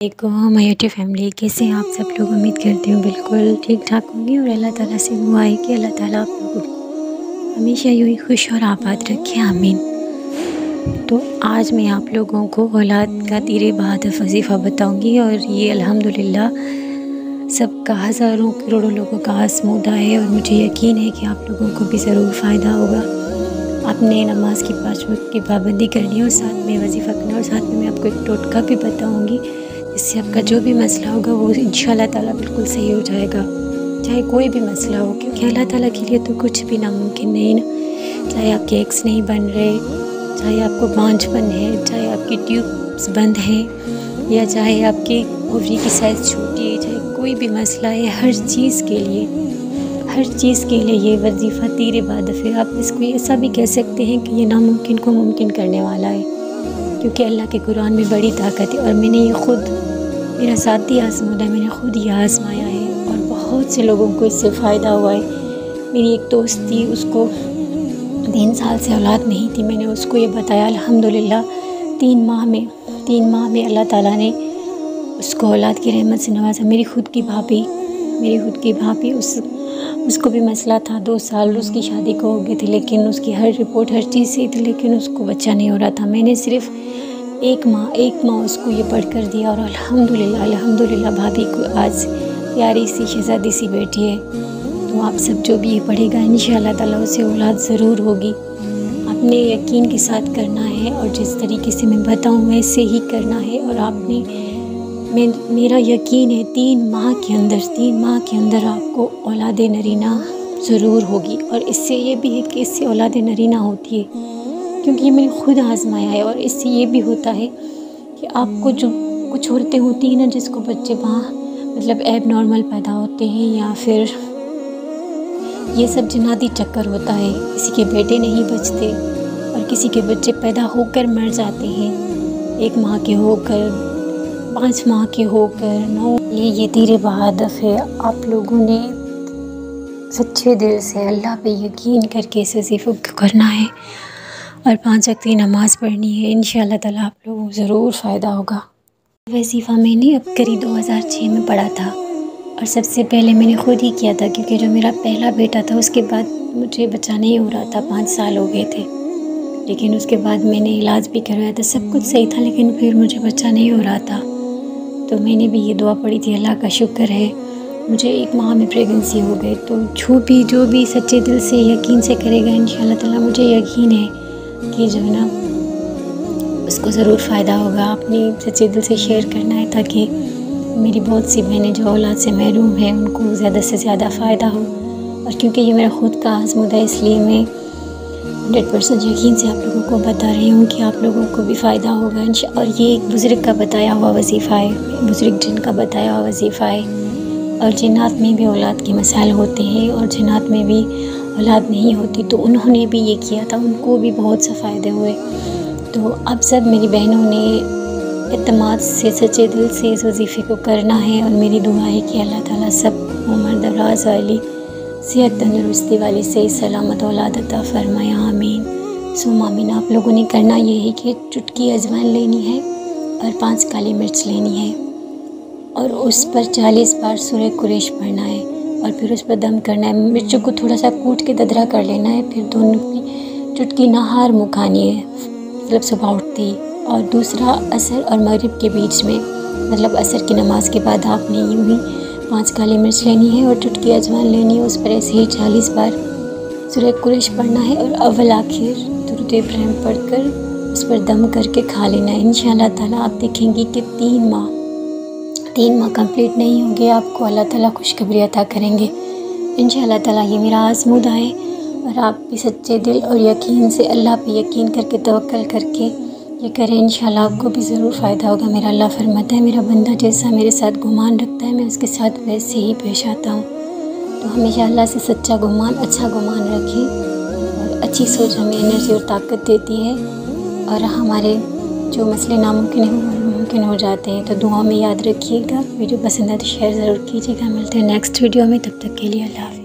My YouTube family, कैसे हैं आप सब लोग। उम्मीद करती हूँ बिल्कुल ठीक ठाक होंगे और अल्लाह ताला से दुआ है कि अल्लाह ताला आप लोगों को हमेशा यूँ ही खुश और आबाद रखे, आमीन। तो आज मैं आप लोगों को औलाद का तीरे बहादुर वजीफ़ा बताऊँगी और ये अल्हम्दुलिल्लाह सबका हज़ारों करोड़ों लोगों का आज़मूदा है और मुझे यकीन है कि आप लोगों को भी ज़रूर फ़ायदा होगा। आपने नमाज की 5 वक्त की पाबंदी करनी है और साथ में वजीफ़ा करना, और साथ में मैं आपको एक टोटका भी बताऊंगी जिससे आपका जो भी मसला होगा वो इंशाअल्लाह ताला बिल्कुल सही हो जाएगा, चाहे कोई भी मसला हो, क्योंकि अल्लाह ताला के लिए तो कुछ भी नामुमकिन नहीं ना। चाहे आपके एग्स नहीं बन रहे, चाहे आपको बांझपन है, चाहे आपकी ट्यूब्स बंद हैं, या चाहे आपकी ओवरी की साइज़ छोटी है, चाहे कोई भी मसला है, हर चीज़ के लिए ये वजीफ़ा तीरे बहादुर है। आप इसको ऐसा भी कह सकते हैं कि ये नामुमकिन को मुमकिन करने वाला है, क्योंकि अल्लाह के कुरान में बड़ी ताकत है। और मैंने ये खुद, मेरा ज़ाती आज़मूदा, मैंने खुद ये आज़माया है और बहुत से लोगों को इससे फ़ायदा हुआ है। मेरी एक दोस्त थी, उसको 3 साल से औलाद नहीं थी। मैंने उसको ये बताया, अल्हम्दुलिल्लाह 3 माह में अल्लाह ताला ने उसको औलाद की रहमत से नवाजा। मेरी खुद की भाभी उसको भी मसला था। 2 साल उसकी शादी को हो गए थे, लेकिन उसकी हर रिपोर्ट हर चीज़ सही थी, लेकिन उसको बच्चा नहीं हो रहा था। मैंने सिर्फ एक माह उसको ये पढ़ कर दिया और अल्हम्दुलिल्लाह भाभी को आज प्यारी सी शहज़ादी सी बेटी है। तो आप सब जो भी ये पढ़ेगा इंशाअल्लाह ताला उसे औलाद ज़रूर होगी। आपने यकीन के साथ करना है और जिस तरीके से मैं बताऊँ वैसे ही करना है। और आपने मेरा यकीन है 3 माह के अंदर आपको औलाद नरीना ज़रूर होगी। और इससे ये भी है कि इससे औलाद नरीना होती है, क्योंकि ये मैंने खुद आज़माया है। और इससे ये भी होता है कि आपको जो कुछ औरतें होती हैं ना, जिसको बच्चे मतलब एब नॉर्मल पैदा होते हैं, या फिर ये सब जिनाती चक्कर होता है, किसी के बेटे नहीं बचते और किसी के बच्चे पैदा होकर मर जाते हैं, 1 माह के होकर, 5 माह के होकर, 9। ये तीरे बहादुर है। आप लोगों ने सच्चे दिल से अल्लाह पे यकीन करके इस वजीफ़े को करना है और 5 वक्त की नमाज़ पढ़नी है। इंशाअल्लाह ताला आप लोगों को ज़रूर फ़ायदा होगा। वजीफ़ा मैंने अब करीब 2006 में पढ़ा था और सबसे पहले मैंने खुद ही किया था, क्योंकि जो मेरा पहला बेटा था उसके बाद मुझे बच्चा नहीं हो रहा था। 5 साल हो गए थे, लेकिन उसके बाद मैंने इलाज भी करवाया था, सब कुछ सही था, लेकिन फिर मुझे बच्चा नहीं हो रहा था। तो मैंने भी ये दुआ पढ़ी थी, अल्लाह का शुक्र है मुझे 1 माह में प्रेगनेंसी हो गई। तो जो भी सच्चे दिल से यकीन से करेगा इंशाअल्लाह ताला, मुझे यकीन है कि जो है ना उसको ज़रूर फ़ायदा होगा। आपने सच्चे दिल से शेयर करना है ताकि मेरी बहुत सी बहनें जो औलाद से महरूम हैं उनको ज़्यादा से ज़्यादा फ़ायदा हो। और क्योंकि ये मेरा खुद का आज़मूदा है, इसलिए मैं 100% यकीन से आप लोगों को बता रही हूँ कि आप लोगों को भी फ़ायदा होगा। और ये एक बुज़ुर्ग का बताया हुआ वजीफ़ा है, बुज़ुर्ग जिन का बताया हुआ वजीफ़ा है। और जिन्नात में भी औलाद के मसाइल होते हैं और जिन्नात में भी औलाद नहीं होती, तो उन्होंने भी ये किया था, उनको भी बहुत से फ़ायदे हुए। तो अब सब मेरी बहनों ने इत्मीनान से सच्चे दिल से इस वजीफ़े को करना है। और मेरी दुआ है कि अल्लाह ताला सब उम्र दराज वाली, सेहत तंदुरुस्ती वाली, सही सलामत औलाद अता फरमाए, आमीन सुम्मा आमीन। आप लोगों ने करना ये है कि चुटकी अजवाइन लेनी है और 5 काली मिर्च लेनी है और उस पर 40 बार सूरह कुरैश पढ़ना है और फिर उस पर दम करना है। मिर्चों को थोड़ा सा कूट के ददरा कर लेना है, फिर दोनों की चुटकी नहार मुँह खानी है, मतलब सुबह उठती। और दूसरा असर और मगरिब के बीच में, मतलब असर की नमाज़ के बाद आपने यूँ ही 5 काली मिर्च लेनी है और चुटकी अजवाइन लेनी है, उस पर ऐसे ही 40 बार सूरह कुरैश पढ़ना है और अव्वल आखिर दुरूद इब्राहिम पढ़कर उस पर दम करके खा लेना है। इंशाअल्लाह ताला आप देखेंगी कि 3 माह कंप्लीट नहीं होंगे, आपको अल्लाह ताला खुशखबरी अता करेंगे इंशाअल्लाह ताला। ये मेरा आज़मूदा है और आप भी सच्चे दिल और यकीन से अल्लाह पे यकीन करके तवक्कल करके ये करें, इंशाअल्लाह आपको भी ज़रूर फ़ायदा होगा। मेरा अल्लाह फरमाता है, मेरा बंदा जैसा मेरे साथ गुमान रखता है मैं उसके साथ वैसे ही पेश आता हूँ। तो हमेशा अल्लाह से सच्चा गुमान, अच्छा गुमान रखें और अच्छी सोच हमें एनर्जी और ताकत देती है और हमारे जो मसले नामुमकिन हैं वो मुमकिन हो जाते हैं। तो दुआ में याद रखिएगा। वीडियो पसंद है तो शेयर ज़रूर कीजिएगा। मिलते हैं नेक्स्ट वीडियो में, तब तक के लिए अल्लाह हाफ़िज़।